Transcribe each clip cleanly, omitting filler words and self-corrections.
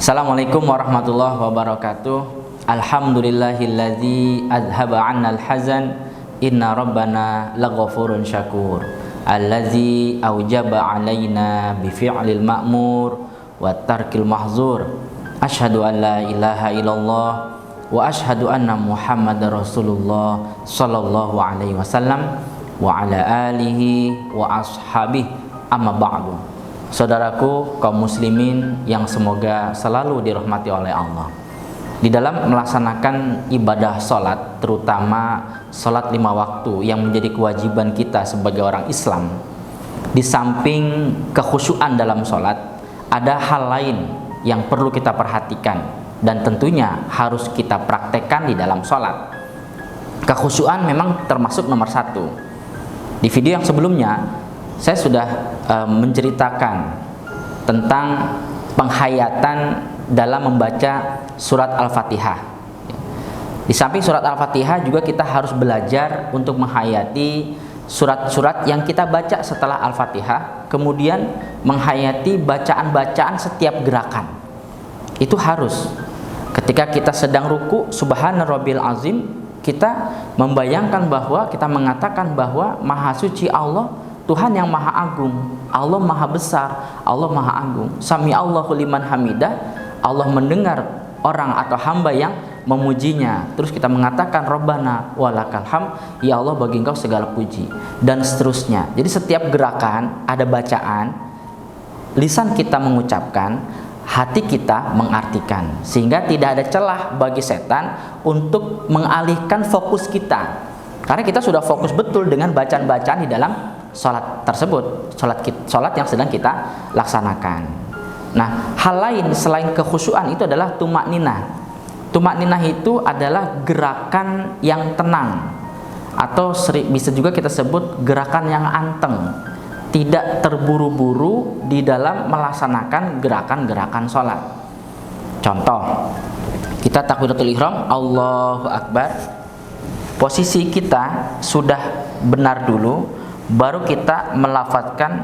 Assalamualaikum warahmatullahi wabarakatuh. Alhamdulillahilladzi adhaba 'annal hazan. Inna rabbana laghafurun syakur. Allazi aujaba 'alaina bi fi'lil ma'mur wa tarkil mahzur. Asyhadu an la ilaha illallah wa asyhadu anna Muhammadar Rasulullah sallallahu alaihi wasallam wa ala alihi wa ashabihi, amma ba'du. Saudaraku kaum muslimin yang semoga selalu dirahmati oleh Allah, di dalam melaksanakan ibadah sholat, terutama sholat 5 waktu yang menjadi kewajiban kita sebagai orang Islam, di samping kekhusyuan dalam sholat, ada hal lain yang perlu kita perhatikan dan tentunya harus kita praktekkan di dalam sholat. Kekhusyuan memang termasuk nomor 1. Di video yang sebelumnya saya sudah menceritakan tentang penghayatan dalam membaca surat Al-Fatihah. Di samping surat Al-Fatihah juga kita harus belajar untuk menghayati surat-surat yang kita baca setelah Al-Fatihah, kemudian menghayati bacaan-bacaan setiap gerakan. Itu harus. Ketika kita sedang ruku, subhana rabbil azim, kita membayangkan bahwa kita mengatakan bahwa maha suci Allah, Tuhan yang maha agung, Allah maha besar, Allah maha agung. Sami Allahu liman hamidah, Allah mendengar orang atau hamba yang memujinya. Terus kita mengatakan Rabbana walakal ham, ya Allah bagi Engkau segala puji, dan seterusnya. Jadi setiap gerakan ada bacaan, lisan kita mengucapkan, hati kita mengartikan, sehingga tidak ada celah bagi setan untuk mengalihkan fokus kita, karena kita sudah fokus betul dengan bacaan-bacaan di dalam sholat tersebut, sholat yang sedang kita laksanakan. Nah, hal lain selain kekhusyuan itu adalah tumak ninah. Tumak ninah itu adalah gerakan yang tenang, atau bisa juga kita sebut gerakan yang anteng, tidak terburu-buru di dalam melaksanakan gerakan-gerakan sholat. Contoh, kita takbiratul ihram, Allahu Akbar, posisi kita sudah benar dulu, baru kita melafadzkan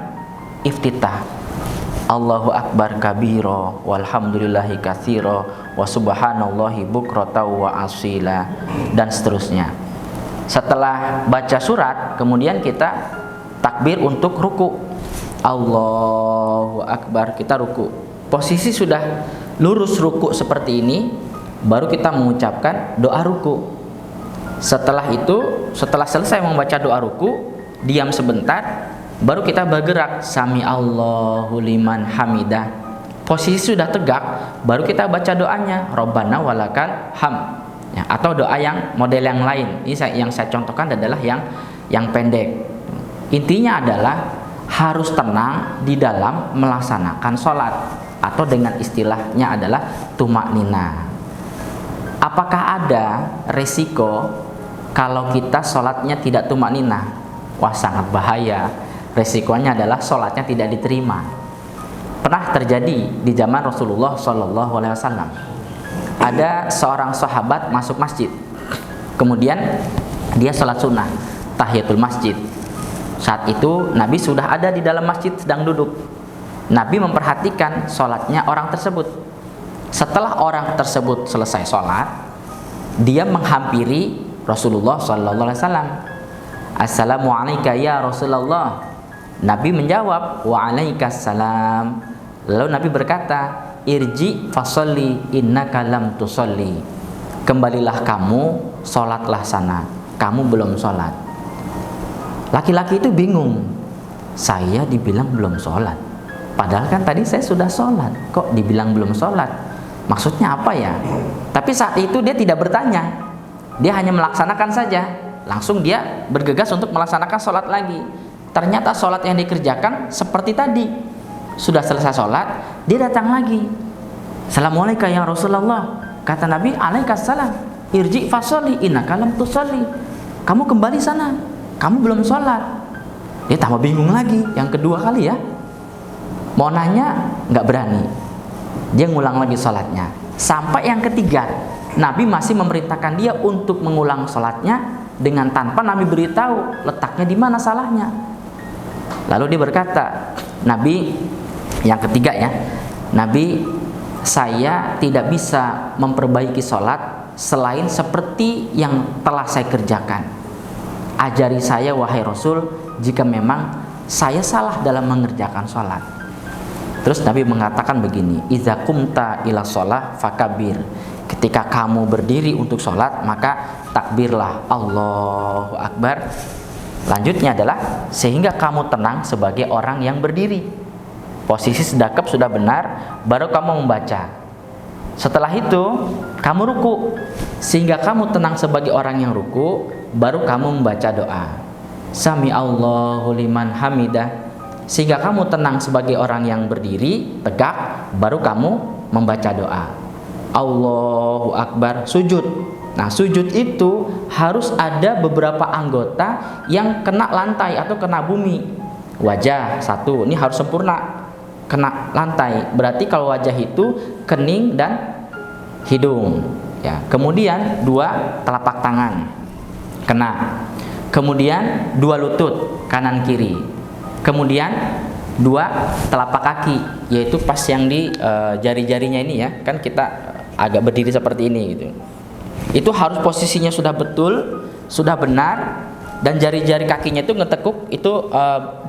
iftitah, Allahu Akbar kabiro walhamdulillahi katsiro wa subhanallahi bukrata wa asila, dan seterusnya. Setelah baca surat, kemudian kita takbir untuk ruku, Allahu Akbar, kita ruku. Posisi sudah lurus ruku seperti ini, baru kita mengucapkan doa ruku. Setelah itu, setelah selesai membaca doa ruku, diam sebentar, baru kita bergerak, Sami Allahu liman hamidah. Posisi sudah tegak, baru kita baca doanya, Rabbana walakal ham, ya, atau doa yang model yang lain. Ini yang saya contohkan adalah yang pendek. Intinya adalah harus tenang di dalam melaksanakan sholat, atau dengan istilahnya adalah tumak nina. Apakah ada resiko kalau kita sholatnya tidak tumak nina? Wah, sangat bahaya. Resikonya adalah sholatnya tidak diterima. Pernah terjadi di zaman Rasulullah Shallallahu Alaihi Wasallam. Ada seorang sahabat masuk masjid, kemudian dia sholat sunnah, tahiyatul masjid. Saat itu Nabi sudah ada di dalam masjid sedang duduk. Nabi memperhatikan sholatnya orang tersebut. Setelah orang tersebut selesai sholat, dia menghampiri Rasulullah Shallallahu Alaihi Wasallam. Assalamualaikum ya Rasulullah. Nabi menjawab, waalaikumsalam. Lalu Nabi berkata, irji fasolli innaka lam tusolli. Kembalilah kamu, sholatlah sana, kamu belum sholat. Laki-laki itu bingung, saya dibilang belum sholat, padahal kan tadi saya sudah sholat, kok dibilang belum sholat, maksudnya apa ya? Tapi saat itu dia tidak bertanya, dia hanya melaksanakan saja. Langsung dia bergegas untuk melaksanakan sholat lagi. Ternyata sholat yang dikerjakan seperti tadi. Sudah selesai sholat, dia datang lagi. Assalamualaikum ya Rasulullah. Kata Nabi, alaikassalam. Irji fasolli innaka lam tusolli. Kamu kembali sana, kamu belum sholat. Dia tambah bingung lagi, yang kedua kali ya. Mau nanya, nggak berani. Dia ngulang lagi sholatnya. Sampai yang ketiga, Nabi masih memerintahkan dia untuk mengulang sholatnya, dengan tanpa Nabi beritahu letaknya di mana salahnya. Lalu dia berkata, Nabi yang ketiga ya, Nabi saya tidak bisa memperbaiki sholat selain seperti yang telah saya kerjakan. Ajari saya wahai Rasul jika memang saya salah dalam mengerjakan sholat. Terus Nabi mengatakan begini, idza qumta ila sholah fakabir. Ketika kamu berdiri untuk sholat maka takbirlah, Allahu Akbar. Lanjutnya adalah sehingga kamu tenang sebagai orang yang berdiri. Posisi sedekap sudah benar, baru kamu membaca. Setelah itu kamu ruku, sehingga kamu tenang sebagai orang yang ruku, baru kamu membaca doa. Sami Allahu liman hamidah. Sehingga kamu tenang sebagai orang yang berdiri tegak, baru kamu membaca doa. Allahu Akbar, sujud. Nah, sujud itu harus ada beberapa anggota yang kena lantai atau kena bumi. Wajah satu, ini harus sempurna kena lantai. Berarti kalau wajah itu kening dan hidung. Ya. Kemudian dua telapak tangan kena. Kemudian dua lutut kanan kiri. Kemudian dua telapak kaki, yaitu pas yang di jari-jarinya ini ya, kan kita agak berdiri seperti ini gitu. Itu harus posisinya sudah betul, sudah benar, dan jari-jari kakinya itu ngetekuk, itu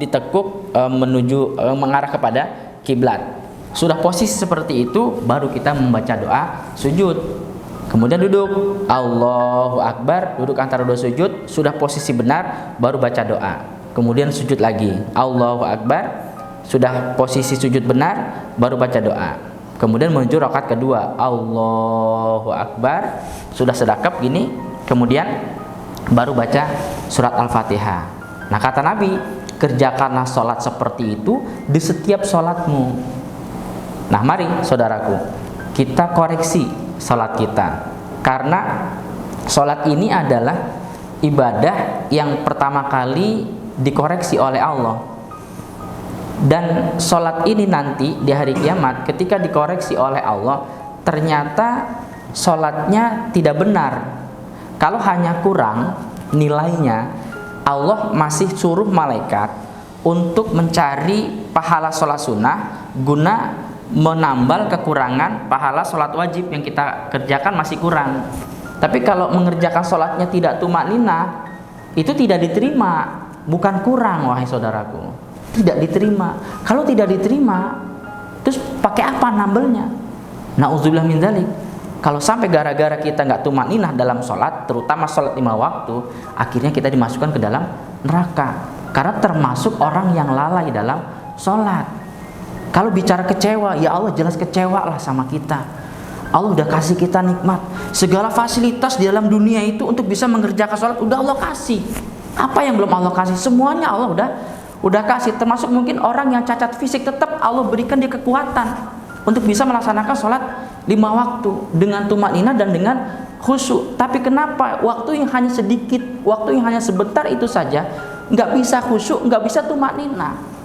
ditekuk menuju mengarah kepada kiblat. Sudah posisi seperti itu, baru kita membaca doa sujud. Kemudian duduk, Allahu Akbar, duduk antara dua sujud, sudah posisi benar, baru baca doa. Kemudian sujud lagi, Allahu Akbar, sudah posisi sujud benar, baru baca doa. Kemudian menuju rakaat kedua, Allahu Akbar, sudah sedekap gini, kemudian baru baca surat Al-Fatihah. Nah, kata Nabi, kerjakanlah sholat seperti itu di setiap sholatmu. Nah, mari saudaraku, kita koreksi sholat kita, karena sholat ini adalah ibadah yang pertama kali dikoreksi oleh Allah. Dan sholat ini nanti di hari kiamat ketika dikoreksi oleh Allah, ternyata sholatnya tidak benar. Kalau hanya kurang nilainya, Allah masih suruh malaikat untuk mencari pahala sholat sunnah guna menambal kekurangan pahala sholat wajib yang kita kerjakan masih kurang. Tapi kalau mengerjakan sholatnya tidak tumakninah, itu tidak diterima, bukan kurang wahai saudaraku, tidak diterima. Kalau tidak diterima, terus pakai apa nambelnya? Nauzubillah min dzalik. Kalau sampai gara-gara kita nggak tumakninah dalam sholat, terutama sholat 5 waktu, akhirnya kita dimasukkan ke dalam neraka, karena termasuk orang yang lalai dalam sholat. Kalau bicara kecewa, ya Allah jelas kecewa lah sama kita. Allah udah kasih kita nikmat, segala fasilitas di dalam dunia itu untuk bisa mengerjakan sholat udah Allah kasih. Apa yang belum Allah kasih? Semuanya Allah udah kasih. Termasuk mungkin orang yang cacat fisik, tetap Allah berikan dia kekuatan untuk bisa melaksanakan sholat 5 waktu dengan tumakninah dan dengan khusyuk. Tapi kenapa waktu yang hanya sedikit, waktu yang hanya sebentar itu saja nggak bisa khusyuk, nggak bisa tumakninah?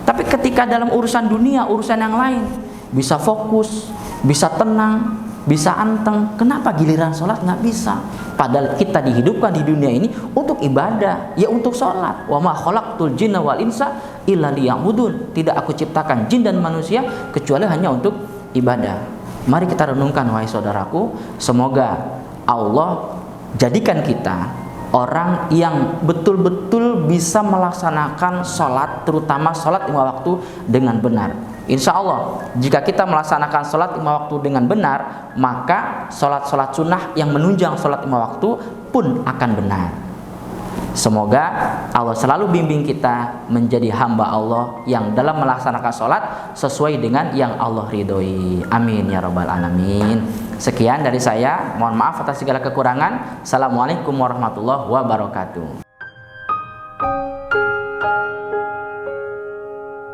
Tapi ketika dalam urusan dunia, urusan yang lain, bisa fokus, bisa tenang, bisa anteng. Kenapa giliran sholat nggak bisa? Padahal kita dihidupkan di dunia ini untuk ibadah, ya untuk sholat. Wa ma khalaqtul jinna wal insa illa liya'budun. Tidak aku ciptakan jin dan manusia kecuali hanya untuk ibadah. Mari kita renungkan wahai saudaraku, semoga Allah jadikan kita orang yang betul-betul bisa melaksanakan sholat, terutama sholat 5 waktu dengan benar. Insya Allah, jika kita melaksanakan sholat 5 waktu dengan benar, maka sholat-sholat sunnah yang menunjang sholat 5 waktu pun akan benar. Semoga Allah selalu bimbing kita menjadi hamba Allah yang dalam melaksanakan sholat sesuai dengan yang Allah ridhoi. Amin ya rabbal alamin. Sekian dari saya, mohon maaf atas segala kekurangan. Assalamualaikum warahmatullahi wabarakatuh.